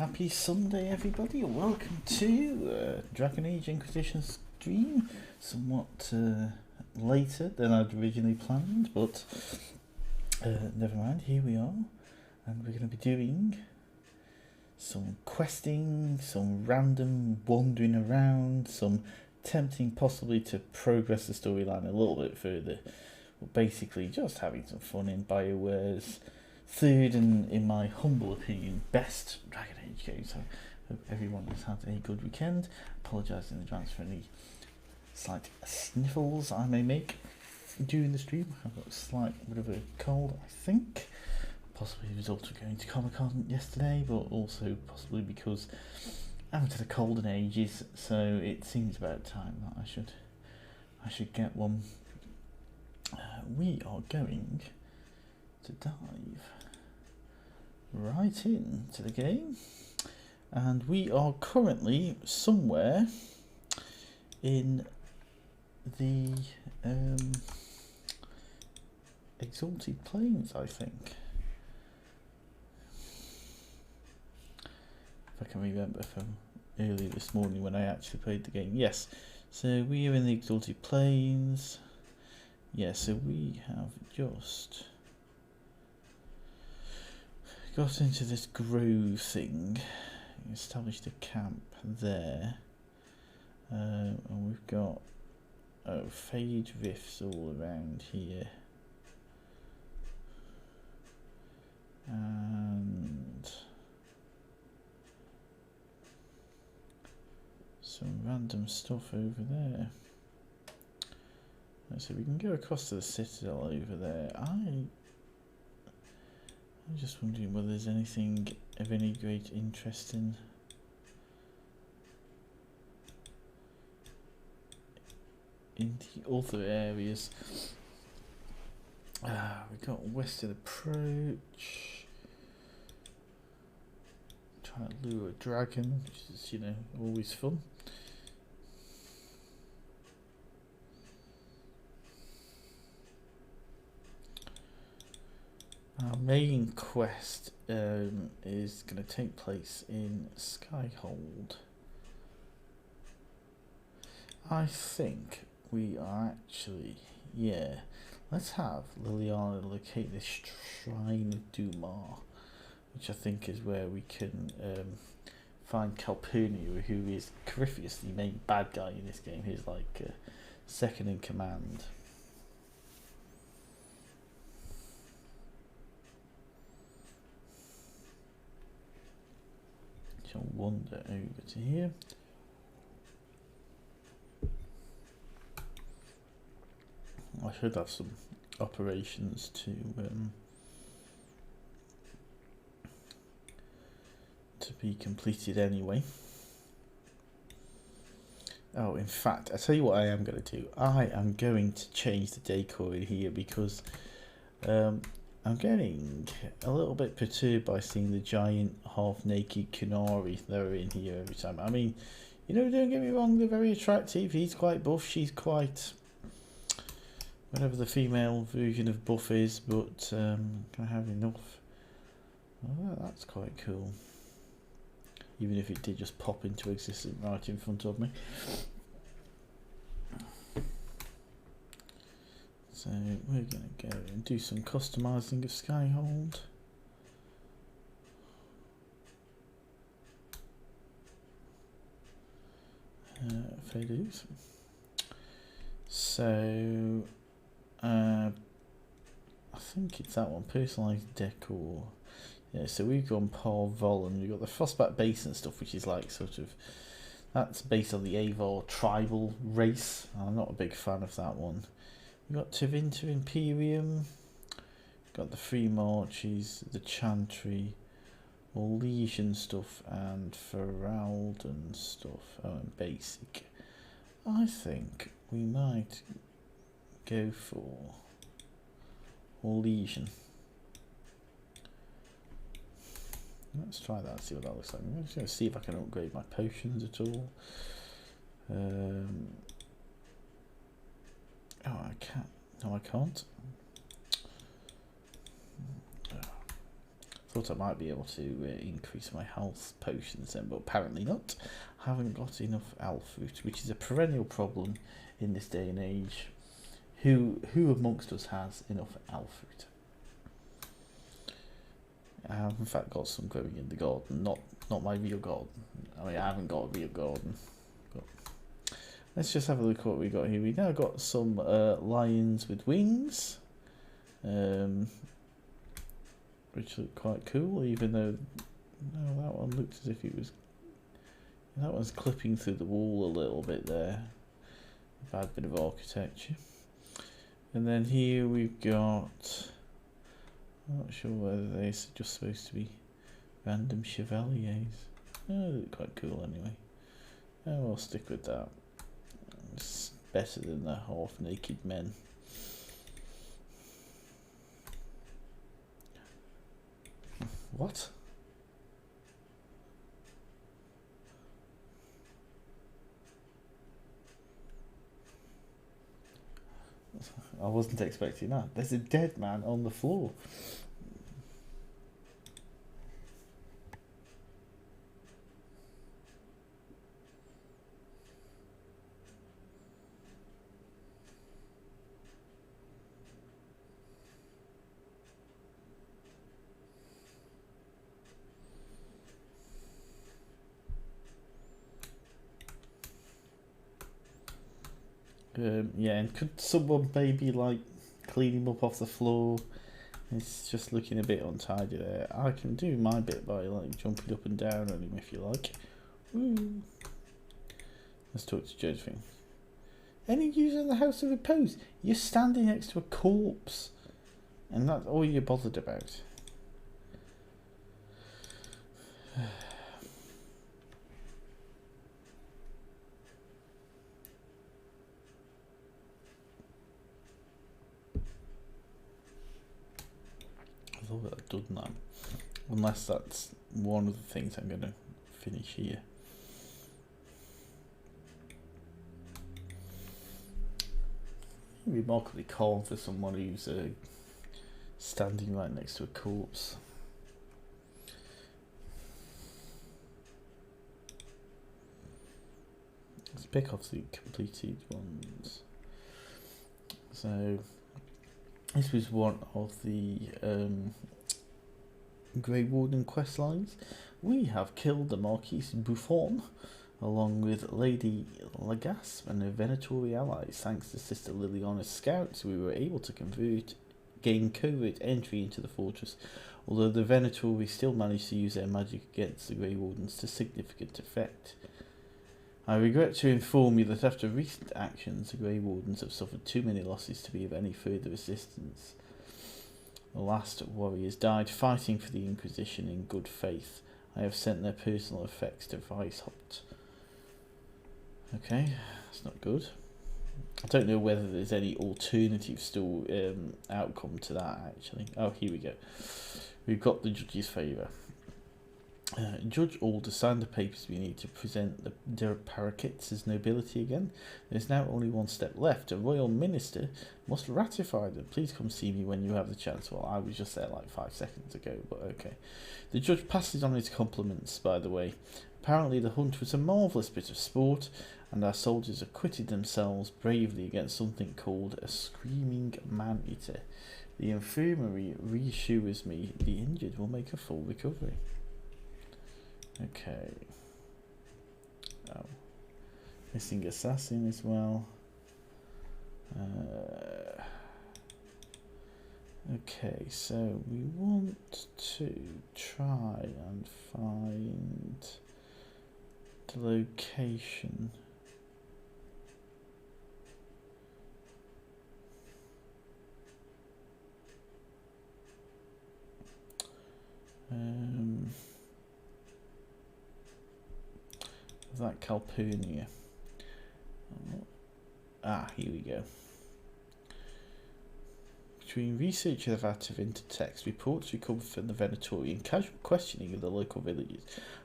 Happy Sunday, everybody. Welcome to Dragon Age Inquisition stream. Somewhat later than I'd originally planned, but never mind. Here we are, and we're going to be doing some questing, some random wandering around, some attempting possibly to progress the storyline a little bit further, but basically just having some fun in BioWare's third and, in my humble opinion, best Dragon Age game. So hope everyone has had a good weekend. Apologise in advance for any slight sniffles I may make during the stream. I've got a slight bit of a cold, I think. Possibly the result of going to Comic-Con yesterday, but also possibly because I haven't had a cold in ages, so it seems about time that I should get one. We are going to dive right into the game, and we are currently somewhere in the Exalted Plains, I think, if I can remember from earlier this morning when I actually played the game. Yes, so we are in the Exalted Plains. Yeah, so we have just got into this grove thing, established a camp there, and we've got fade rifts all around here, and some random stuff over there. So we can go across to the citadel over there. I'm just wondering whether there's anything of any great interest in the other areas. We've got western approach. Trying to lure a dragon, which is, always fun. Our main quest is going to take place in Skyhold. I think we are actually, let's have Liliana locate this Shrine of Dumas, which I think is where we can find Calpurnia, who is Corypheus, the main bad guy in this game. He's like second in command. Shall wander over to here. I should have some operations to be completed anyway. Oh, in fact, I tell you what I am going to do. I am going to change the decor in here because I'm getting a little bit perturbed by seeing the giant half-naked Kunari that are in here every time. I mean, don't get me wrong, they're very attractive. He's quite buff, she's quite whatever the female version of buff is, but can I have enough? Oh, that's quite cool. Even if it did just pop into existence right in front of me. So we're going to go and do some customizing of Skyhold. Failures. So I think it's that one, personalised decor. Yeah, so we've gone Paul Volan. We've got the Frostback Base and stuff, which is like that's based on the Avar tribal race. I'm not a big fan of that one. We've got Tevinter Imperium, got the Free Marches, the Chantry, Legion stuff, and Feraldan stuff. Oh, and Basic. I think we might go for Legion. Let's try that and see what that looks like. I'm just going to see if I can upgrade my potions at all. Oh, I can't. No, I can't. Thought I might be able to increase my health potions then, but apparently not. Haven't got enough elf fruit, which is a perennial problem in this day and age. Who amongst us has enough elf fruit? I have in fact got some growing in the garden, not my real garden. I mean, I haven't got a real garden. But let's just have a look at what we got here. We now got some lions with wings, which look quite cool, even though that one looked as if it was. That one's clipping through the wall a little bit there. Bad bit of architecture. And then here we've got. I'm not sure whether they're just supposed to be random chevaliers. Oh, they look quite cool anyway. Oh, I'll stick with that. It's better than the half-naked men. What? I wasn't expecting that. There's a dead man on the floor. Yeah, and could someone maybe like clean him up off the floor? It's just looking a bit untidy there. I can do my bit by like jumping up and down on him if you like. Woo. Let's talk to Josephine. Any use in the House of Repose? You're standing next to a corpse, and that's all you're bothered about. I thought I'd done that. Unless that's one of the things I'm going to finish here. Remarkably calm for someone who's standing right next to a corpse. Let's pick off the completed ones. So this was one of the Grey Warden quest lines. We have killed the Marquise Buffon along with Lady Lagaspe and her Venatori allies. Thanks to Sister Liliana's scouts, we were able to gain covert entry into the fortress, although the Venatori still managed to use their magic against the Grey Wardens to significant effect. I regret to inform you that after recent actions, the Grey Wardens have suffered too many losses to be of any further assistance. The last warriors died fighting for the Inquisition in good faith. I have sent their personal effects to Weishaupt. Okay, that's not good. I don't know whether there's any alternative still outcome to that actually. Oh, here we go. We've got the judge's favour. Judge Alder signed the papers we need to present the parakeets as nobility again. There's now only one step left. A royal minister must ratify them. Please come see me when you have the chance. Well, I was just there like 5 seconds ago, but okay. The judge passes on his compliments, by the way. Apparently the hunt was a marvellous bit of sport, and our soldiers acquitted themselves bravely against something called a screaming man-eater. The infirmary reassures me the injured will make a full recovery. Okay. Oh. Missing assassin as well. Okay, so we want to try and find the location. Is that Calpurnia? Ah, here we go. Between research of that of intertext, reports recovered from the Venatori, and casual questioning of the local villagers,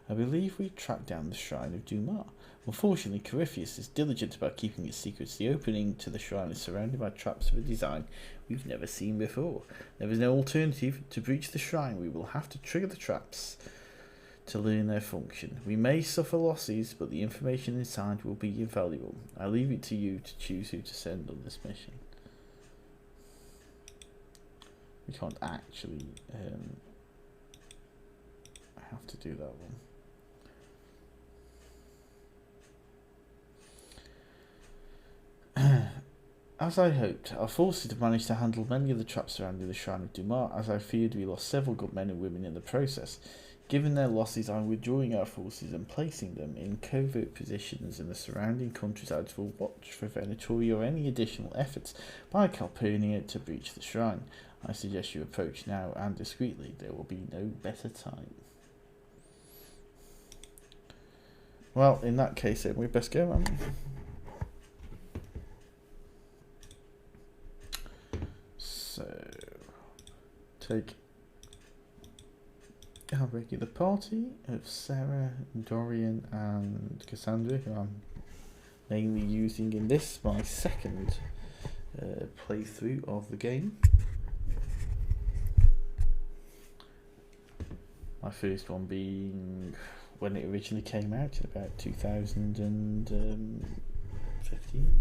I believe we tracked down the Shrine of Dumas. Unfortunately, Corypheus is diligent about keeping its secrets. The opening to the shrine is surrounded by traps of a design we've never seen before. There is no alternative. To breach the shrine, we will have to trigger the traps to learn their function. We may suffer losses, but the information inside will be invaluable. I leave it to you to choose who to send on this mission. We can't actually have to do that one. As I hoped, our forces have managed to handle many of the traps surrounding the Shrine of Dumas. As I feared, we lost several good men and women in the process. Given their losses, I'm withdrawing our forces and placing them in covert positions in the surrounding countryside to watch for Venatori or any additional efforts by Calpurnia to breach the shrine. I suggest you approach now and discreetly. There will be no better time. Well, in that case, then we best go, haven't we? So, take our regular party of Sarah, Dorian and Cassandra, who I'm mainly using in this, my second playthrough of the game. My first one being when it originally came out in about 2015.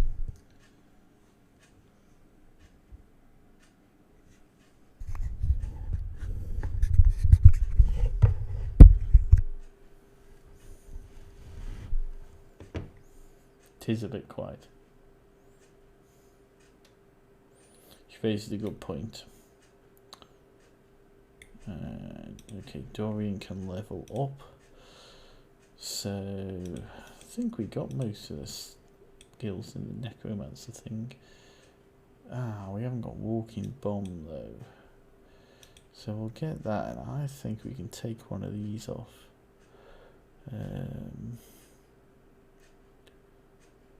Is a bit quiet. She raises a good point. Okay, Dorian can level up. So I think we got most of the skills in the necromancer thing. We haven't got walking bomb though. So we'll get that, and I think we can take one of these off.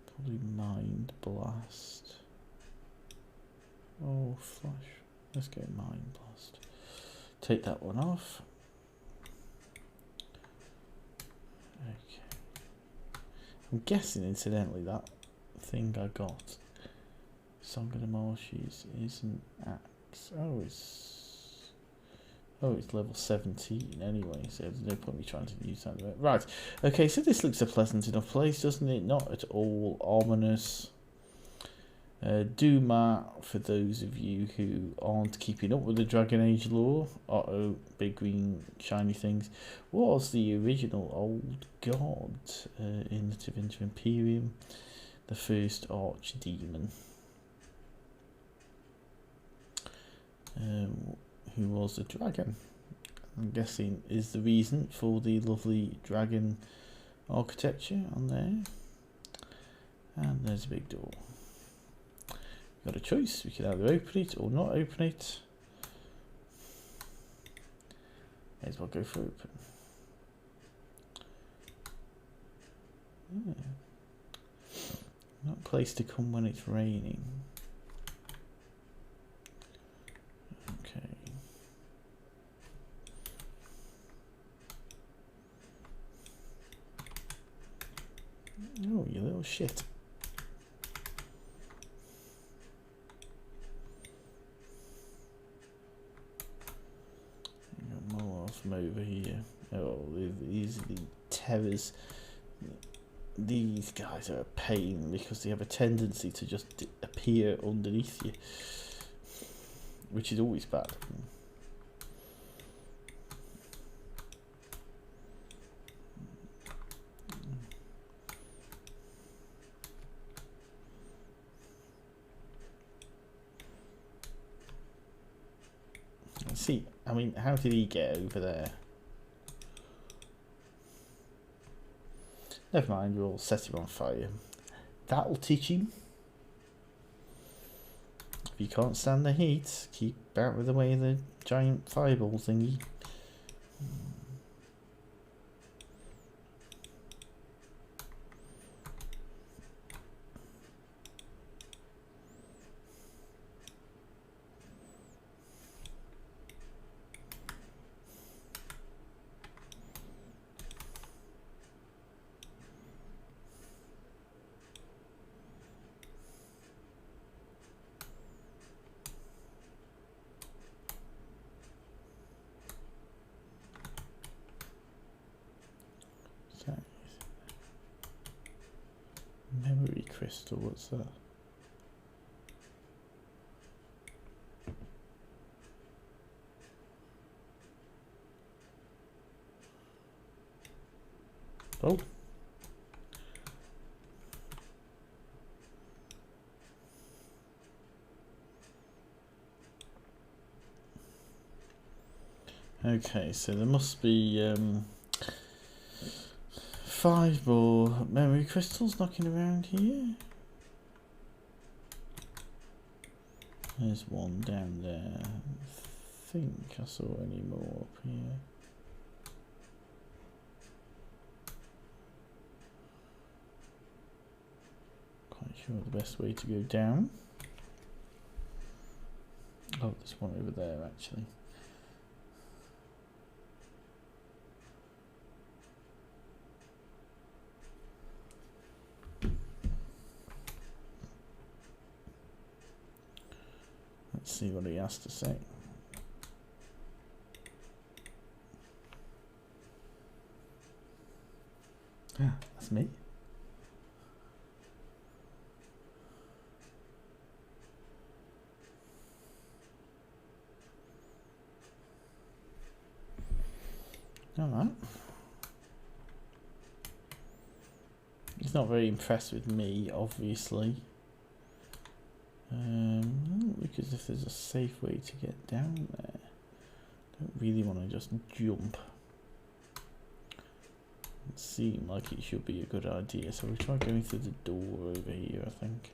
Probably Mind Blast. Oh, flash. Let's go Mind Blast. Take that one off. Okay. I'm guessing, incidentally, that thing I got, Song of the Marshes, is an axe. Oh, it's level 17 anyway, so there's no point me trying to use that. Right, okay, so this looks a pleasant enough place, doesn't it? Not at all ominous. Dumas, for those of you who aren't keeping up with the Dragon Age lore, big green shiny things, was the original old god in the Tevinter Imperium, the first archdemon. Who was a dragon, I'm guessing is the reason for the lovely dragon architecture on there. And there's a big door. Got a choice, we can either open it or not open it. May as well go for open. Not a place to come when it's raining. Okay. Oh, you little shit. Got more from over here. Oh, these are the terrors. These guys are a pain because they have a tendency to just appear underneath you, which is always bad. See, I mean, how did he get over there? Never mind, we'll set him on fire. That'll teach him. If you can't stand the heat, keep out of the way of the giant fireball thingy. crystal. What's that? Oh. Okay, so there must be 5 more memory crystals knocking around here. There's one down there. I think I saw any more up here. Quite sure the best way to go down. Oh, there's one over there actually. Let's see what he has to say. Ah, that's me. Alright. He's not very impressed with me, obviously. Because if there's a safe way to get down there, I don't really want to just jump. It seemed like it should be a good idea, so we'll try going through the door over here, I think.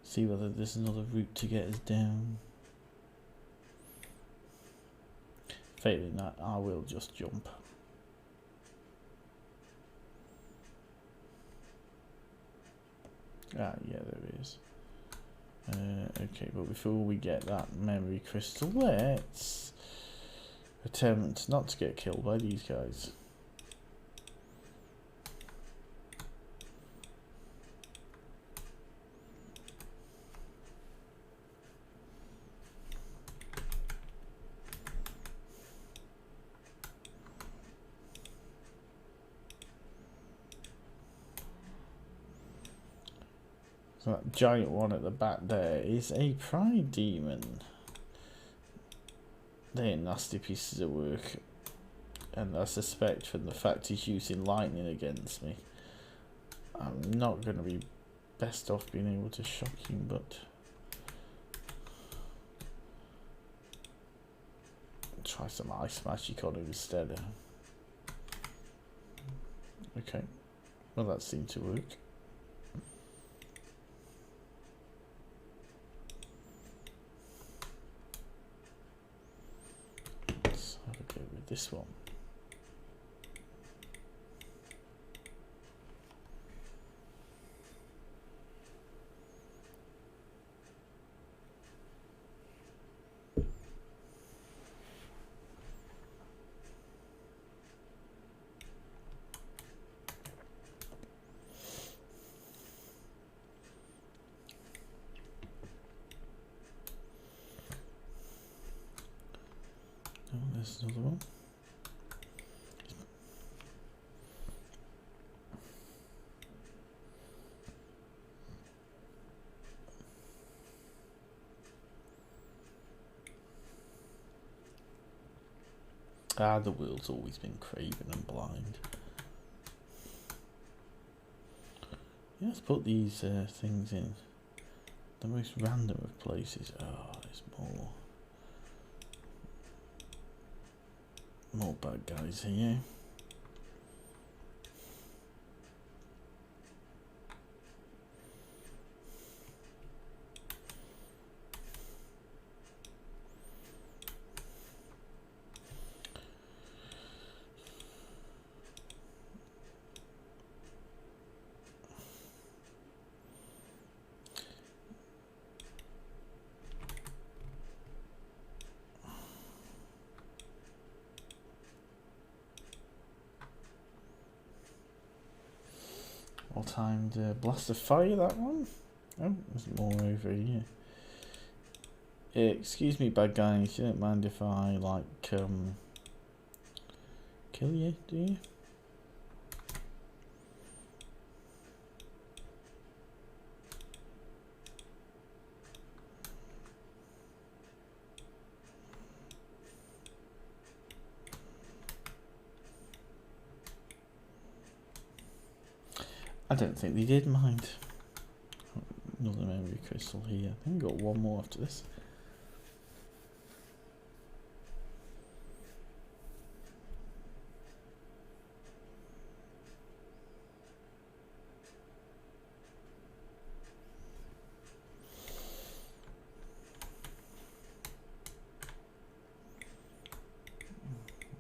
See whether there's another route to get us down. Failing that, I will just jump. Ah, yeah, there is. Okay, but before we get that memory crystal, let's attempt not to get killed by these guys. So that giant one at the back there is a pride demon. They're nasty pieces of work. And I suspect from the fact he's using lightning against me, I'm not going to be best off being able to shock him, but try some ice magic on him instead. Okay, well that seemed to work. Let's have a go with this one. There's another one. Ah, the world's always been craven and blind. Yeah, let's put these things in the most random of places. Oh, there's more bad guys here. Well-timed blast of fire, that one. Oh, there's more over here. Excuse me, bad guys, you don't mind if I, like, kill you, do you? I don't think they did mind. Another memory crystal here. I think we got one more after this.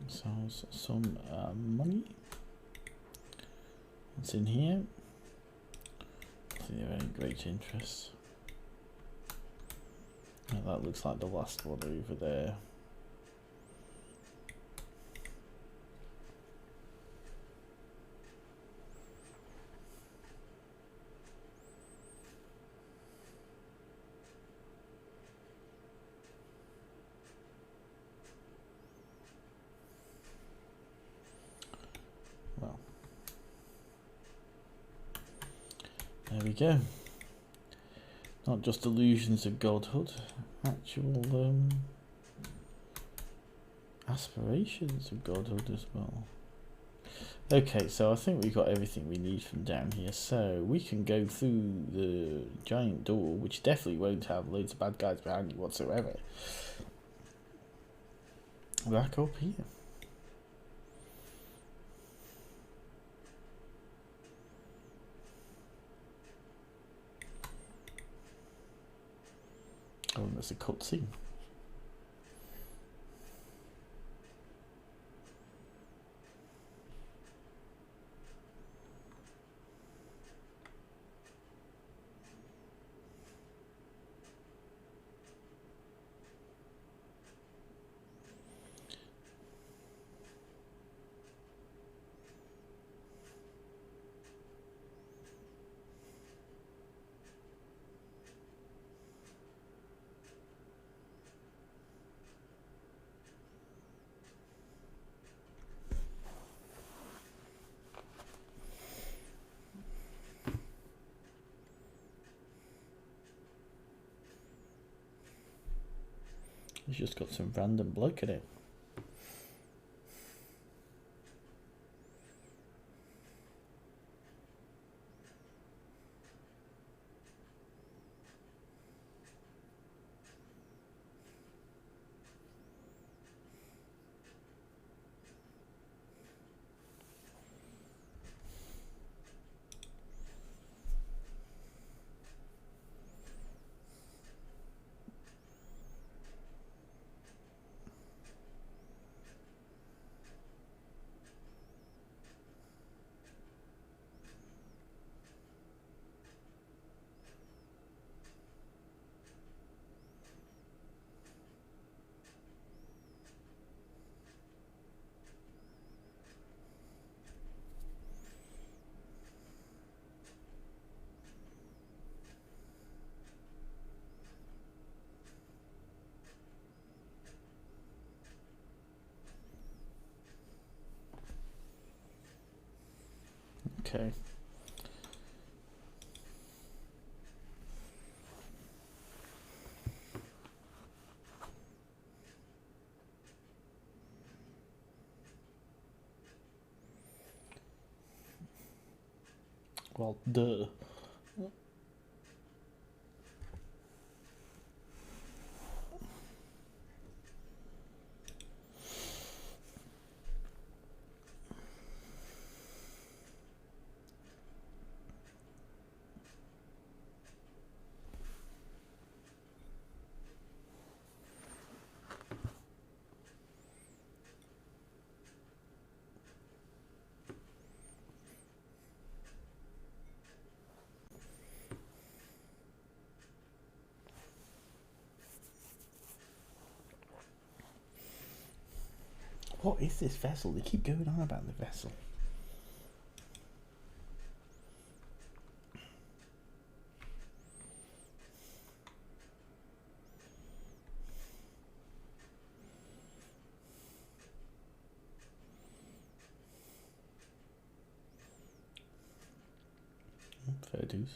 So some money. What's in here? I think they're any great interest. Oh, that looks like the last one over there. Well, there we go. Not just illusions of godhood, actual aspirations of godhood as well. Okay, so I think we got everything we need from down here, so we can go through the giant door, which definitely won't have loads of bad guys behind you whatsoever. Back up here. Oh, and there's a cutscene. He's just got some random bloke in it. Okay. Well, duh. What is this vessel? They keep going on about the vessel. Fair dues.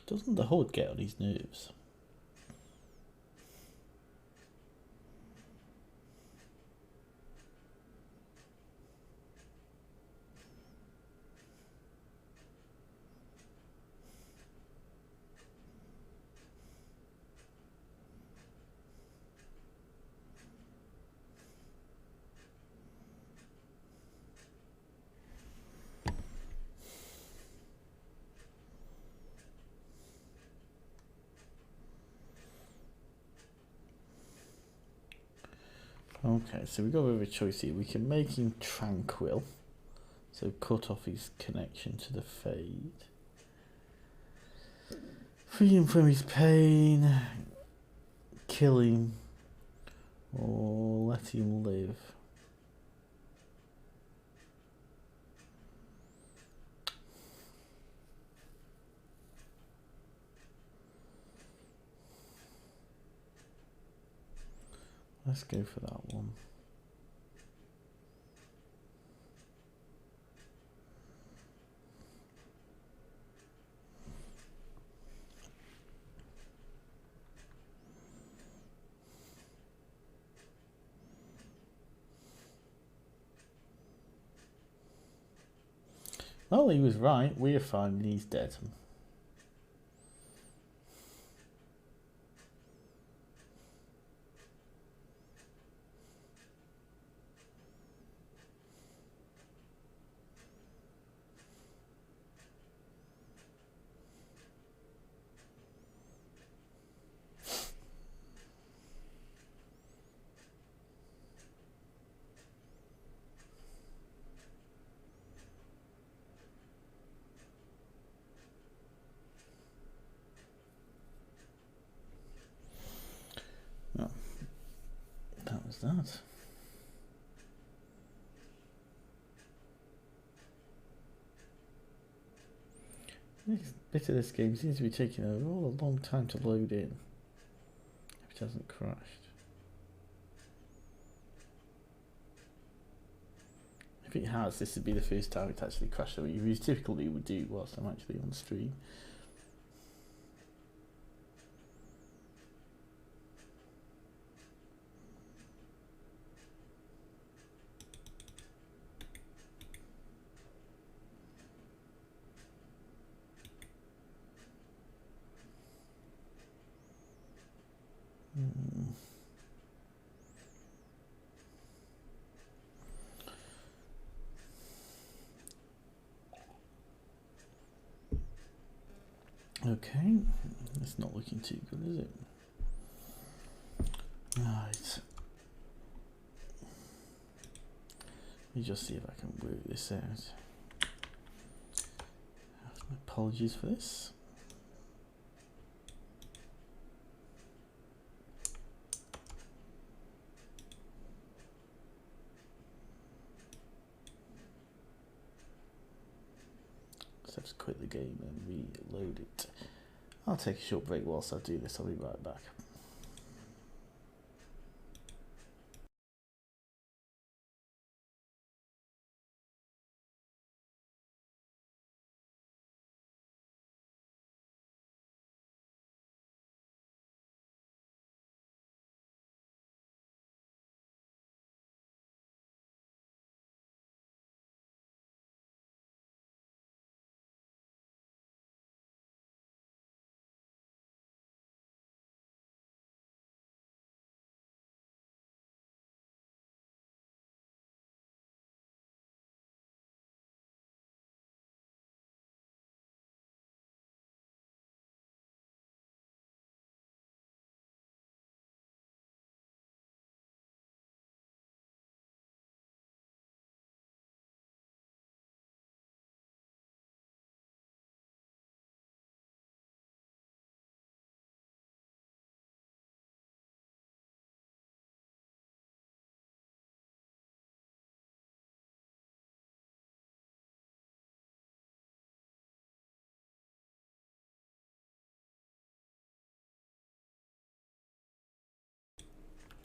Doesn't the HUD get on his nerves? Okay, so we've got a bit of a choice here. We can make him tranquil, so cut off his connection to the Fade. Free him from his pain, kill him, or let him live. Let's go for that one. Well, he was right. We are fine. He's dead. Oh, that was that. This bit of this game seems to be taking a long time to load in. If it hasn't crashed. If it has, this would be the first time it actually crashed. What you typically would do whilst I'm actually on stream. Okay, it's not looking too good, is it? Right. Let me just see if I can work this out. Apologies for this. Let's quit the game and reload it. I'll take a short break whilst I do this. I'll be right back.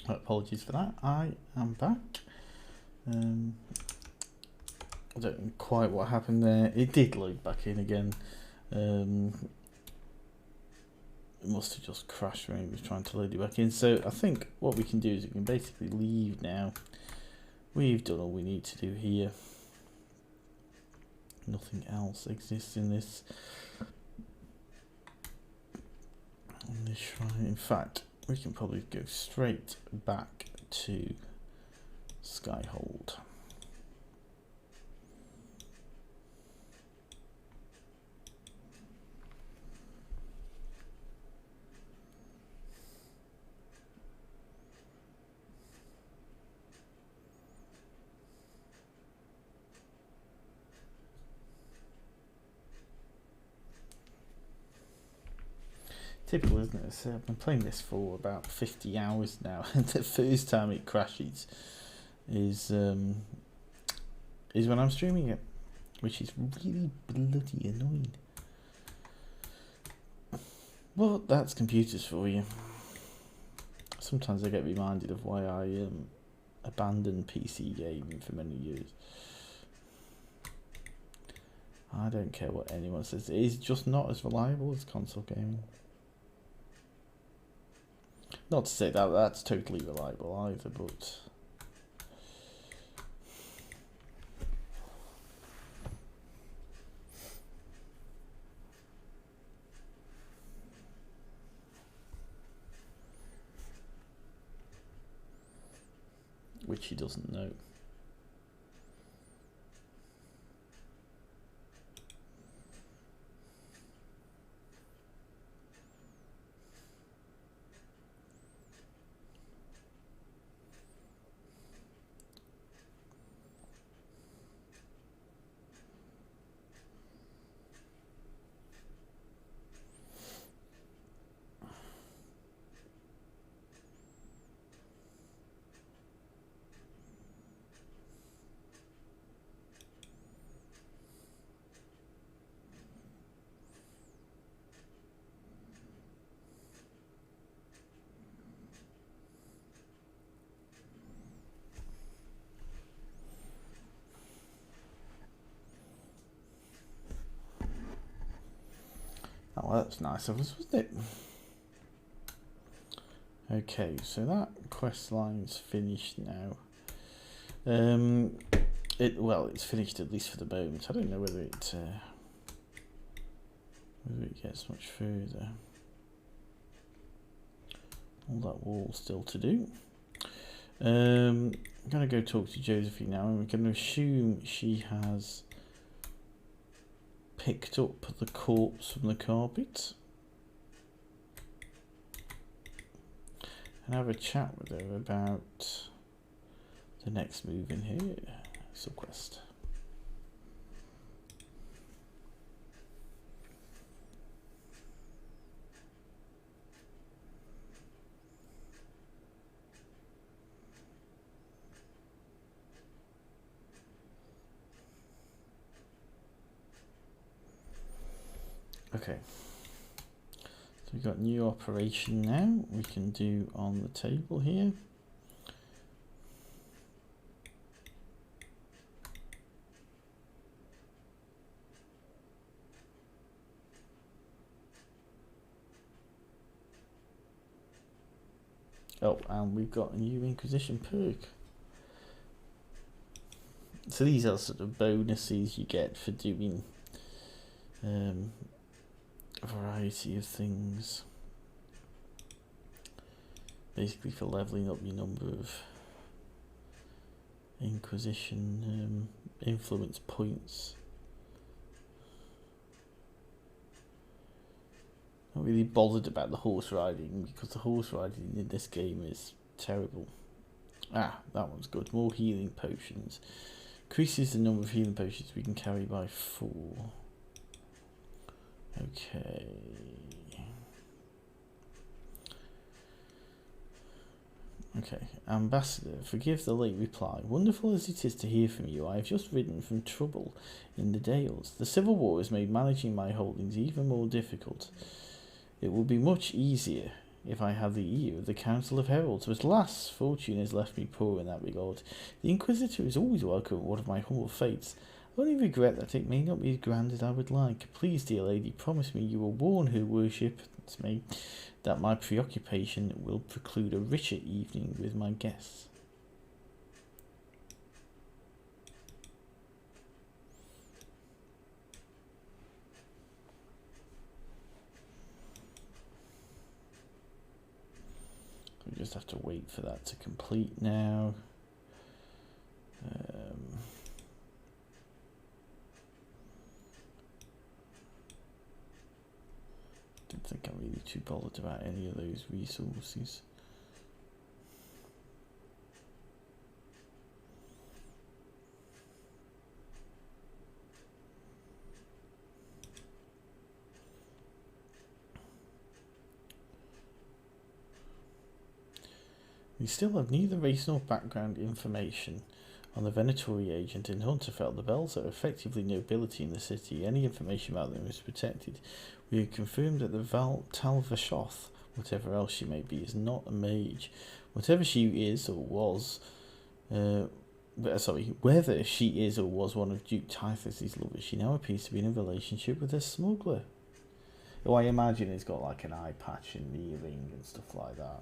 Apologies for that. I am back. I don't know quite what happened there. It did load back in again. It must have just crashed when he was trying to load it back in. So I think what we can do is we can basically leave now. We've done all we need to do here. Nothing else exists in this shrine. In fact, we can probably go straight back to Skyhold. Typical, isn't it? So I've been playing this for about 50 hours now, and the first time it crashes is when I'm streaming it, which is really bloody annoying. But that's computers for you. Sometimes I get reminded of why I abandoned PC gaming for many years. I don't care what anyone says, it is just not as reliable as console gaming. Not to say that that's totally reliable either, but which he doesn't know. Oh, well, that's nice of us, wasn't it? Okay, so that quest line's finished now. It's finished at least for the moment. I don't know whether it gets much further. All that wall still to do. I'm gonna go talk to Josephine now, and we're gonna assume she has picked up the corpse from the carpet and have a chat with her about the next move in here. Subquest. Okay, so we've got new operation now we can do on the table here. Oh, and we've got a new Inquisition Perk. So these are sort of bonuses you get for doing a variety of things. Basically for leveling up your number of Inquisition influence points. Not really bothered about the horse riding because the horse riding in this game is terrible. Ah, that one's good. More healing potions. Increases the number of healing potions we can carry by 4. Okay. Okay. Ambassador, forgive the late reply. Wonderful as it is to hear from you, I have just ridden from trouble in the Dales. The Civil War has made managing my holdings even more difficult. It would be much easier if I had the ear of the Council of Heralds, but alas, fortune has left me poor in that regard. The Inquisitor is always welcome at one of my humble fates. Only regret that it may not be as grand as I would like. Please, dear lady, promise me you will warn her worships me that my preoccupation will preclude a richer evening with my guests. We just have to wait for that to complete now. Don't think I'm really too bothered about any of those resources. We still have neither race nor background information on the Venatori agent in Hunterfell. The Bells are effectively nobility in the city. Any information about them is protected. We have confirmed that the Tal Vashoth, whatever else she may be, is not a mage. Whatever she is or was, whether she is or was one of Duke Typhus's lovers, she now appears to be in a relationship with a smuggler. Who I imagine has got like an eye patch and earring and stuff like that.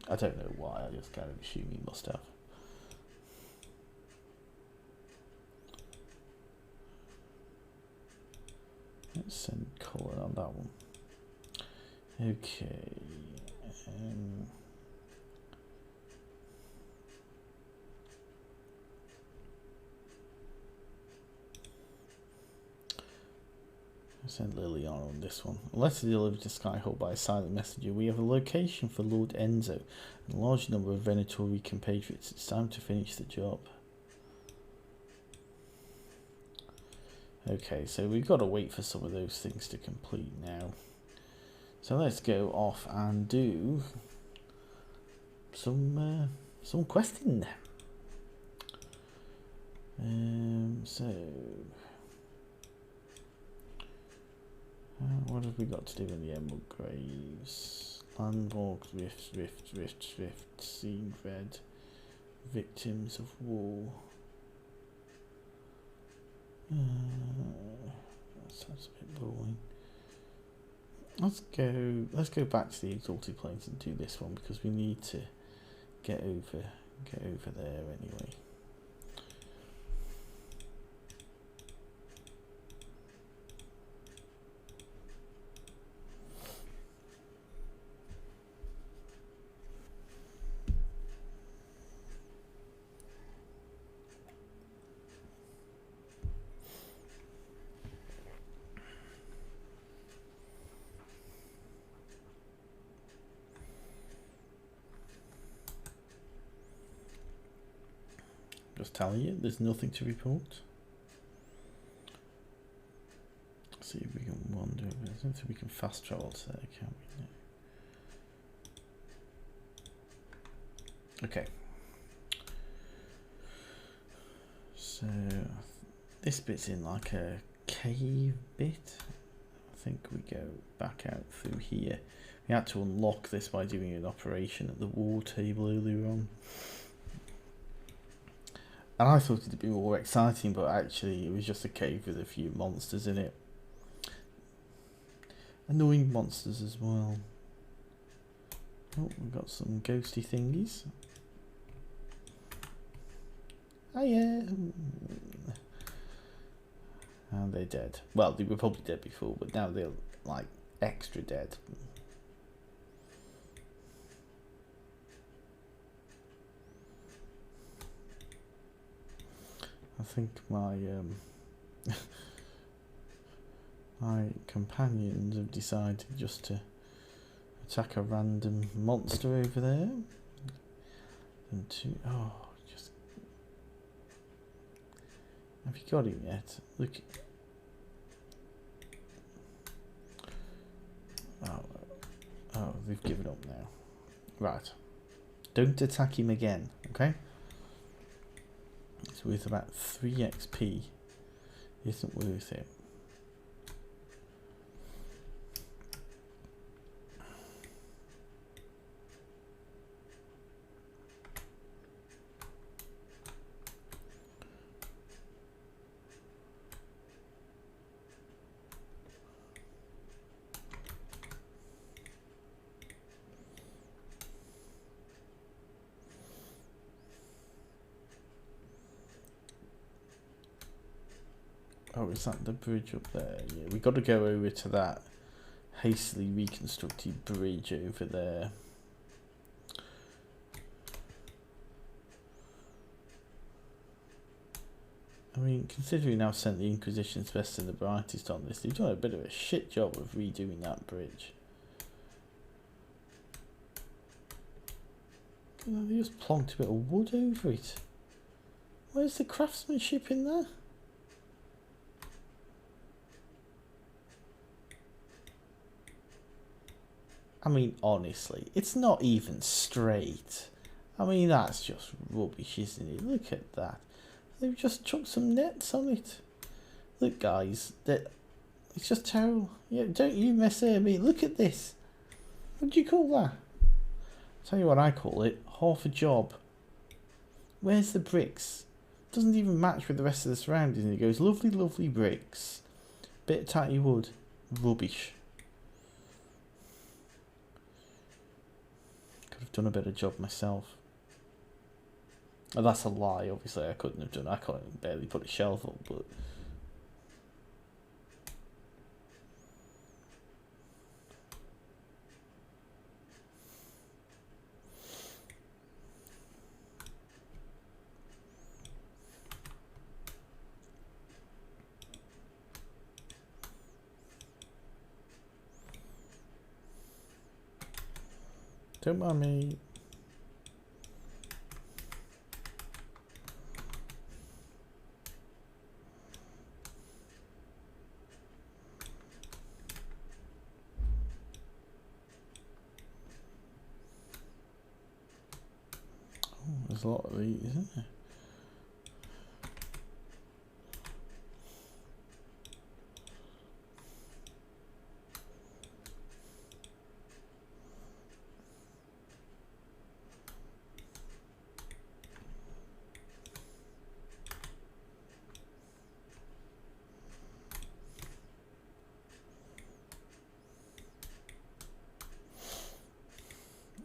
I don't know why, I just kind of assume he must have. Let's send colour on that one. Okay. Send Lily on this one. A letter delivered to Skyhold by a silent messenger. We have a location for Lord Enzo and a large number of Venatori compatriots. It's time to finish the job. Okay, so we've got to wait for some of those things to complete now. So let's go off and do some questing. What have we got to do in the Emerald Graves? Landmarks, rifts, Seed Red, Victims of War. That sounds a bit boring. Let's go back to the Exalted Plains and do this one because we need to get over there anyway. Just telling you, there's nothing to report. Let's see if we can wander. I don't think we can fast travel to there, can we? No. Okay. So this bit's in like a cave bit. I think we go back out through here. We had to unlock this by doing an operation at the war table earlier on. And I thought it'd be more exciting, but actually it was just a cave with a few monsters in it. Annoying monsters as well. Oh, we've got some ghosty thingies. Oh yeah. And they're dead. Well, they were probably dead before, but now they're like extra dead. I think my my companions have decided just to attack a random monster over there. And just have you got him yet? Look. Oh, they've given up now. Right. Don't attack him again, okay? It's worth about 3 XP. Isn't worth it. Oh, is that the bridge up there? Yeah, we got to go over to that hastily reconstructed bridge over there. I mean, considering I've sent the Inquisition's best and the brightest on this, they've done a bit of a shit job of redoing that bridge. You know, they just plonked a bit of wood over it. Where's the craftsmanship in there? I mean, honestly, it's not even straight. I mean, that's just rubbish, isn't it? Look at that. They've just chucked some nets on it. Look, guys, it's just terrible. Yeah, don't you mess with me. Look at this. What do you call that? I'll tell you what I call it. Half a job. Where's the bricks? Doesn't even match with the rest of the surroundings. It goes lovely, lovely bricks. Bit of tatty wood. Rubbish. Could have done a better job myself. Oh, that's a lie. Obviously, I couldn't have done. I couldn't barely put a shelf up, but. Don't mind me. Oh, there's a lot of these, isn't there?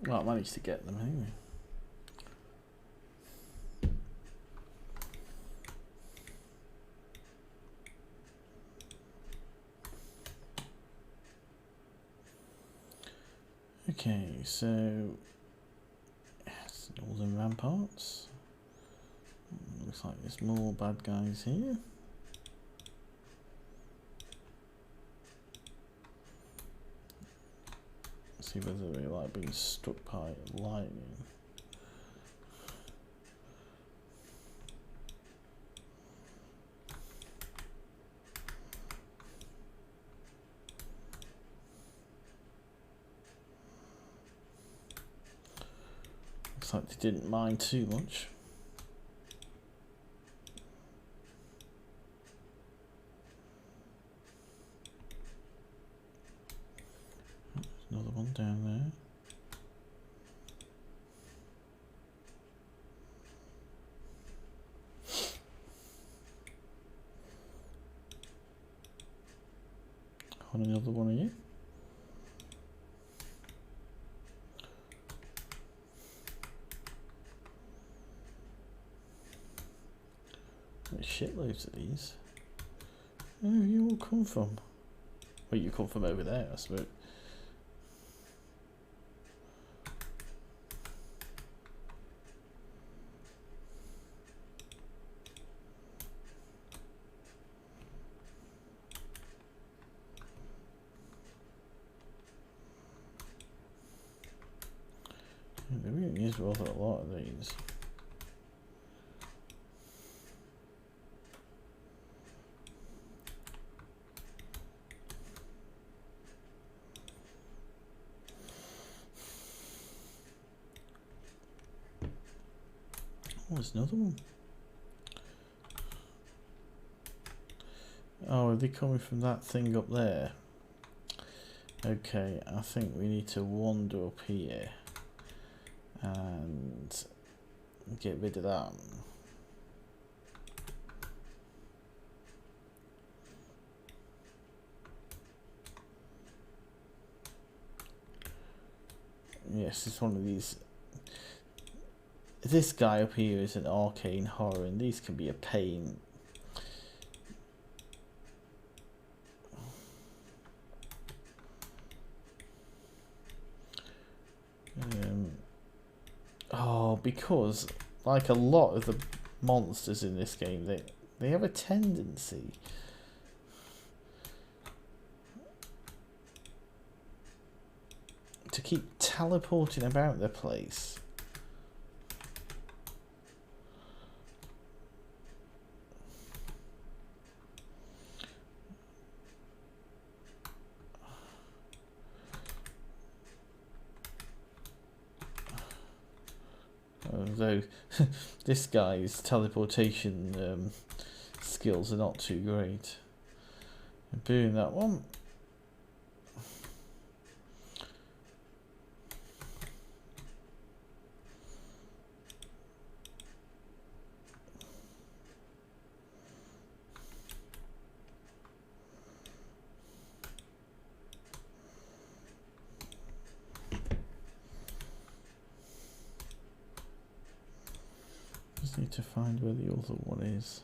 Well, I managed to get them anyway. Okay, so yes, northern ramparts. Looks like there's more bad guys here. See whether they like being struck by lightning. Looks like they didn't mind too much. Another one down there. On another one of you. There's shitloads of these. Where have you all come from? Well, you come from over there, I suppose. There really is rather a lot of these. Oh, there's another one. Oh, are they coming from that thing up there? Okay, I think we need to wander up here and get rid of that. Yes, it's one of these. This guy up here is an Arcane Horror, and these can be a pain. because, like a lot of the monsters in this game, they have a tendency to keep teleporting about the place. Although this guy's teleportation skills are not too great. Boom, that one. Just need to find where the other one is.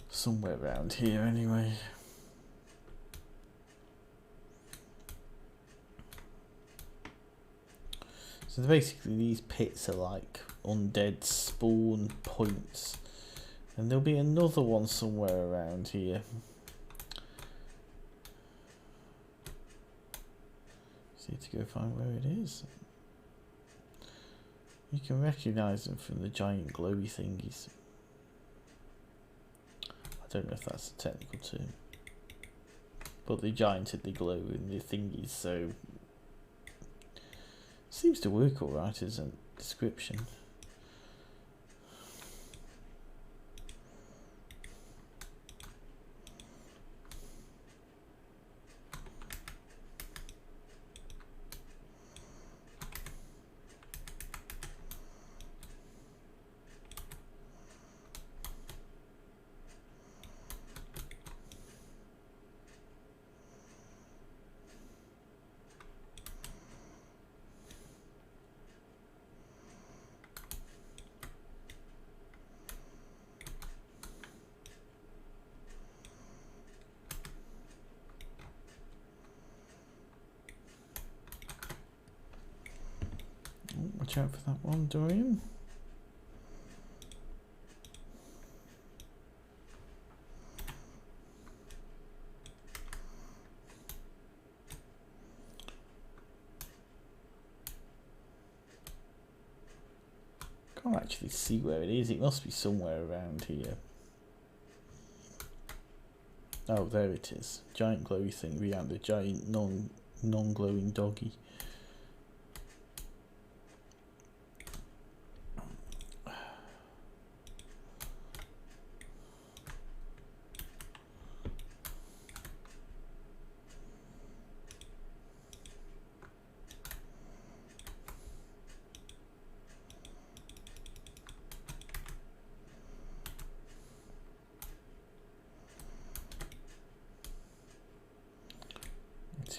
Somewhere around here anyway. So basically these pits are like undead spawn points. And there'll be another one somewhere around here. Just need to go find where it is. You can recognise them from the giant glowy thingies. I don't know if that's a technical term, but they giantedly glow in the thingies, so seems to work alright as a description. Watch out for that one, Dorian. Can't actually see where it is. It must be somewhere around here. Oh, there it is. Giant glowy thing behind the giant non-glowing doggy.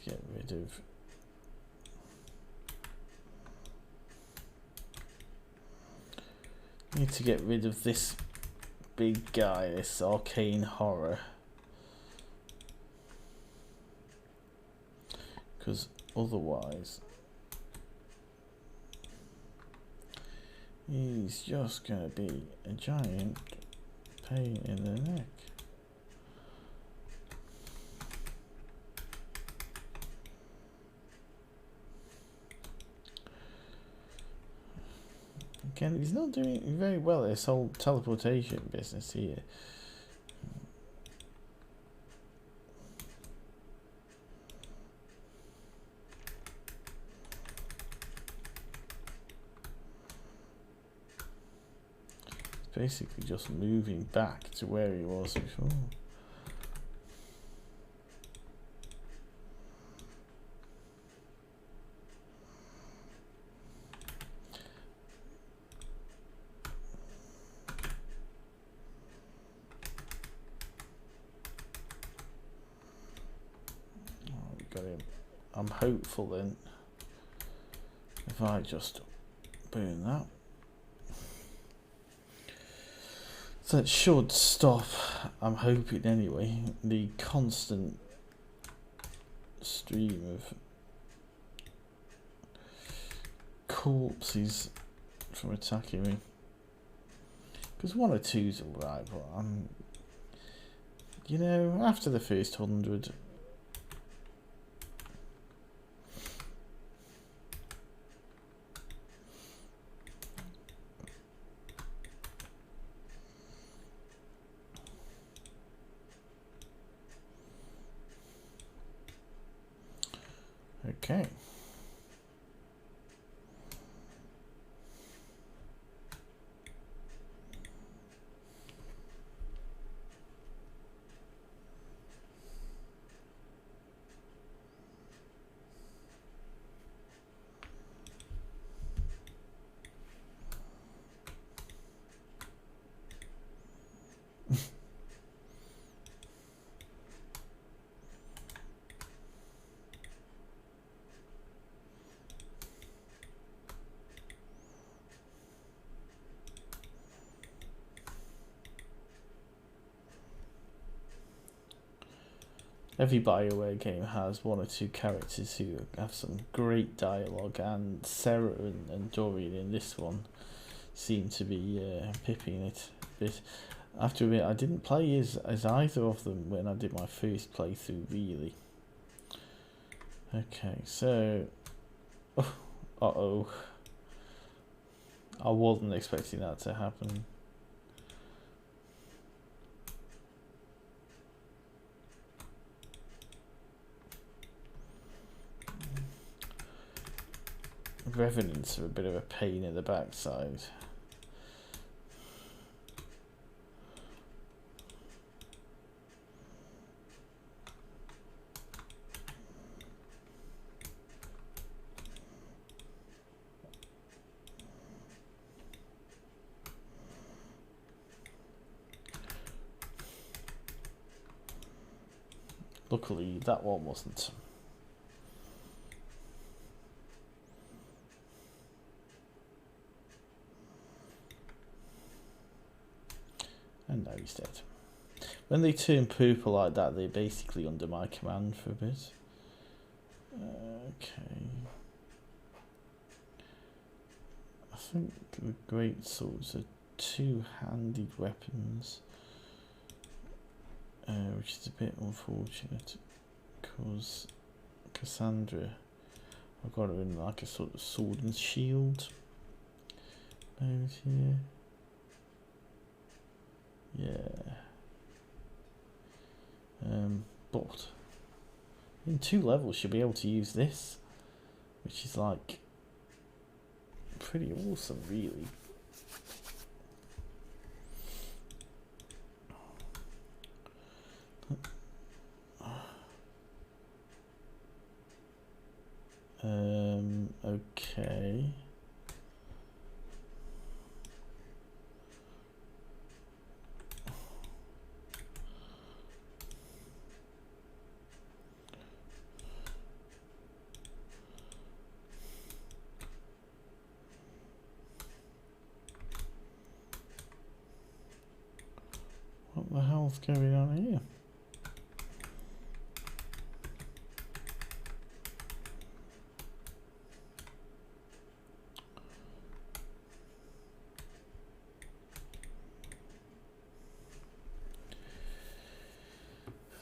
Get rid of need to get rid of this big guy, this Arcane Horror, because otherwise he's just gonna be a giant pain in the neck. Again, he's not doing very well at this whole teleportation business here. He's basically just moving back to where he was before. I'm hopeful then, if I just burn that, that should stop, I'm hoping anyway, the constant stream of corpses from attacking me. Because 1 or 2's alright, but I'm, you know, after the first 100. Okay. Every BioWare game has 1 or 2 characters who have some great dialogue, and Sarah and Dorian in this one seem to be pipping it a bit. I have to admit, I didn't play as either of them when I did my first playthrough, really. Okay, so... uh-oh. I wasn't expecting that to happen. Revenants are a bit of a pain in the backside. Luckily, that one wasn't. And now he's dead. When they turn purple like that, they're basically under my command for a bit. Okay. I think the great swords are 2-handed weapons, which is a bit unfortunate because Cassandra, I've got her in like a sort of sword and shield mode here. Yeah. But in 2 levels you'll be able to use this, which is like pretty awesome, really. Okay. What the hell's going on here?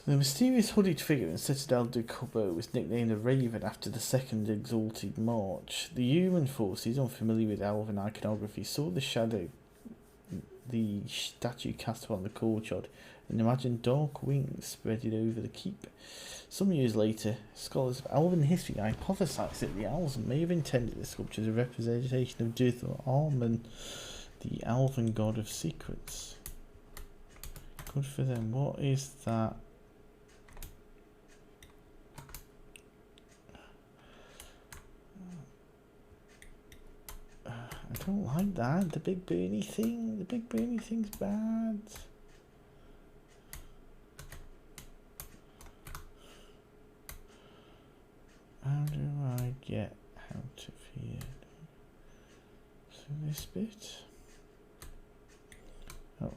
The mysterious hooded figure in Citadel du Corbeau was nicknamed the Raven after the Second Exalted March. The human forces, unfamiliar with elven iconography, saw the statue cast upon the courtyard and imagined dark wings spreading over the keep. Some years later, scholars of elven history hypothesized that the elves may have intended the sculpture as a representation of Duthor Armon, the elven god of secrets. Good for them. What is that? I don't like that. The big burny thing. The big burny thing's bad. How do I get out of here? So this bit. Oh.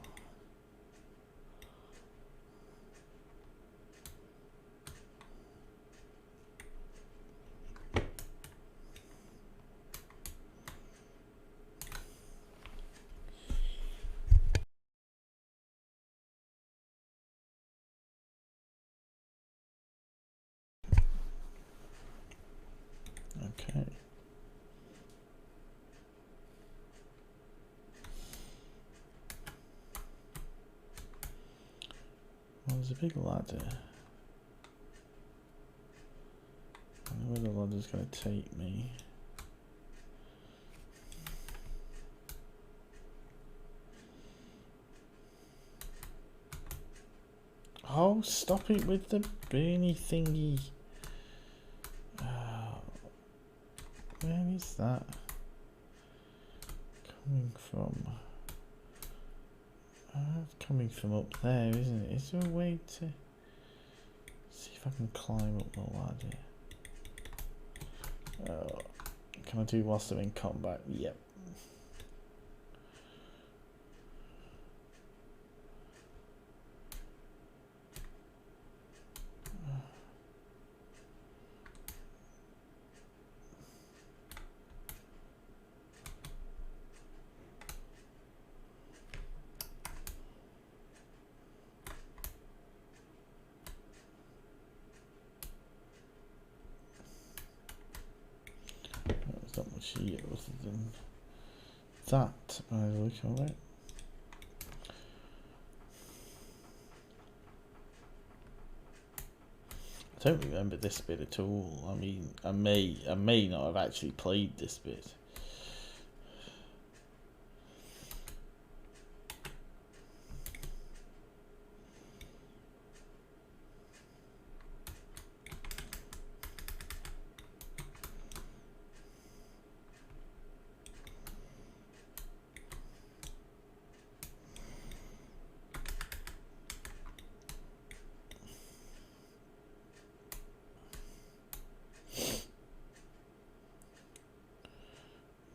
there's a big ladder. I don't know where the ladder's going to take me. Oh, stop it with the burny thingy. Where is that coming from? It's coming from up there, isn't it? Is there a way to see if I can climb up the ladder? Oh, can I do whilst I'm in combat? Yep. Not much here other than that by the look of it. I don't remember this bit at all. I mean, I may not have actually played this bit.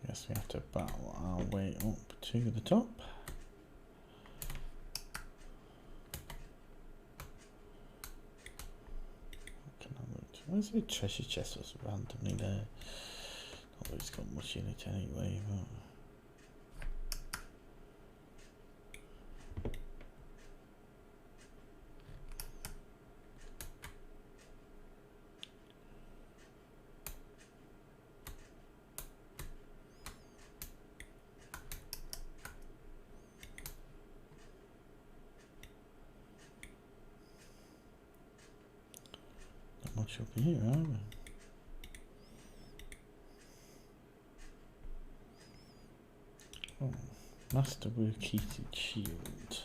Guess we have to battle our way up to the top. Where's the treasure chest was randomly there? Not that it's got much in it anyway, but much up here, are we? Oh, Masterwork heated shield.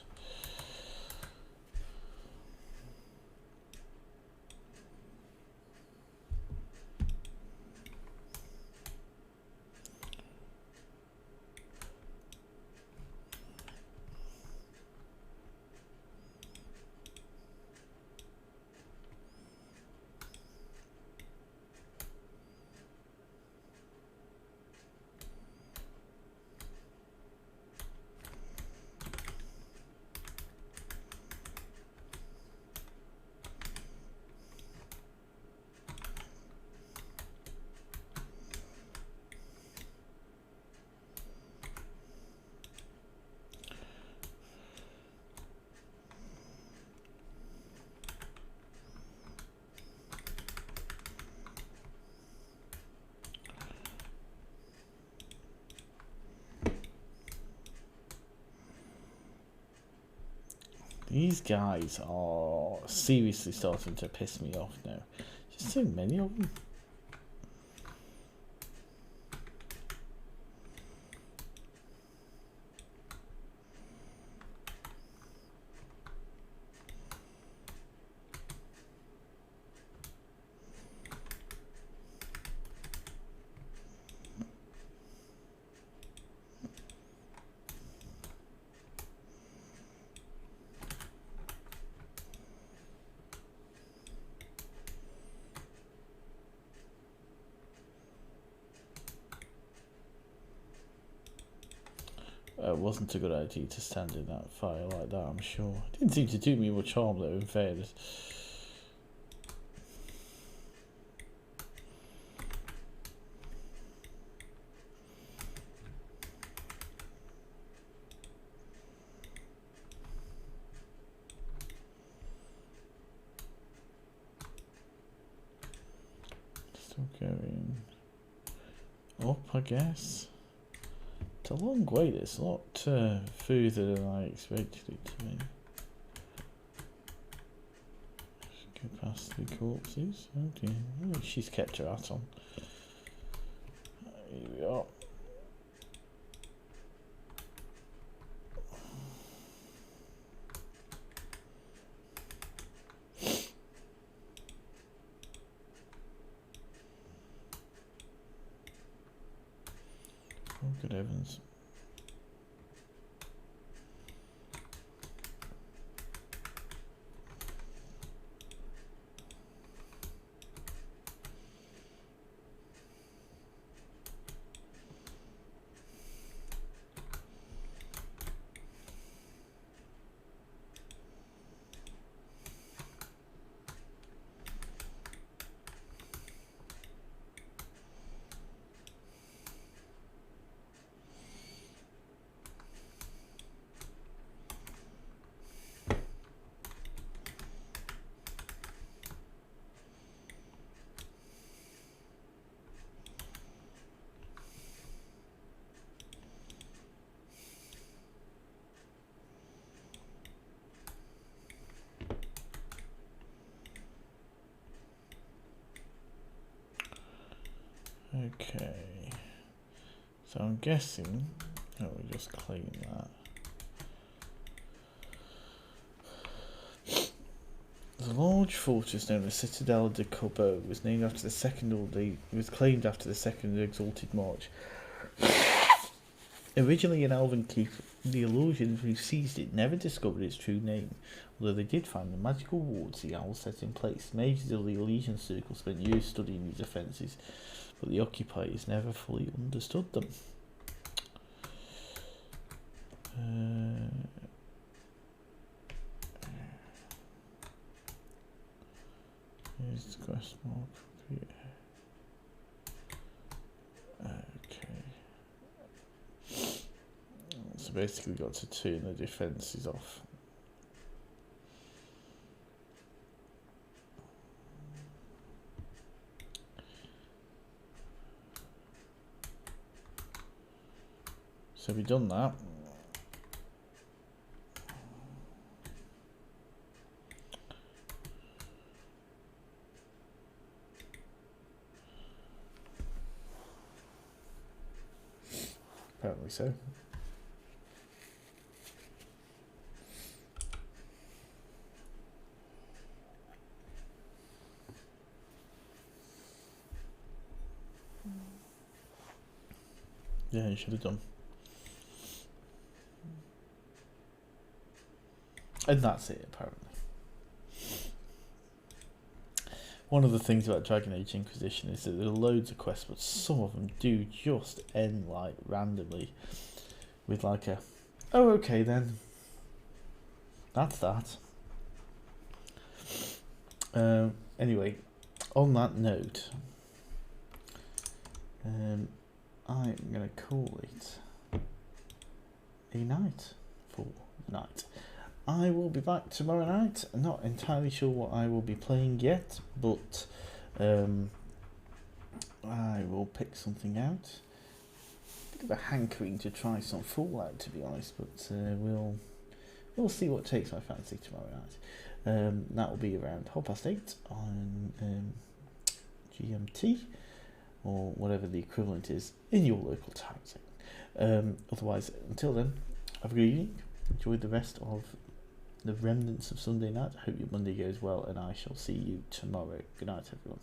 These guys are seriously starting to piss me off now. Just so many of them. It wasn't a good idea to stand in that fire like that, I'm sure. It didn't seem to do me much harm though, in fairness. Still going up, I guess. It's a long way, it's a lot further than I expected it to be. Go past the corpses. Oh dear. Oh, she's kept her hat on. Here we are. Oh, good heavens. Okay, so I'm guessing, oh, we just clean that. The large fortress known as Citadel de Corbeau was named after the second claimed after the second exalted march. Originally an elven keep, the Illusians who seized it never discovered its true name, although they did find the magical wards the owls set in place. Mages of the Elysian Circle spent years studying these defences, but the occupiers never fully understood them. Here's the quest mark. Okay. So basically got to turn the defences off. So we've done that. Apparently so. Yeah, you should have done. And that's it, apparently. One of the things about Dragon Age Inquisition is that there are loads of quests, but some of them do just end like randomly with like a, oh okay then, that's that. Anyway, on that note, I'm going to call it a night for the night. I will be back tomorrow night. I'm not entirely sure what I will be playing yet, but I will pick something out. Bit of a hankering to try some Fallout, to be honest, but we'll see what takes my fancy tomorrow night. That will be around 8:30 on GMT, or whatever the equivalent is in your local time zone. Otherwise, until then, have a good evening. Enjoy the rest of the remnants of Sunday night. I hope your Monday goes well, and I shall see you tomorrow. Good night, everyone.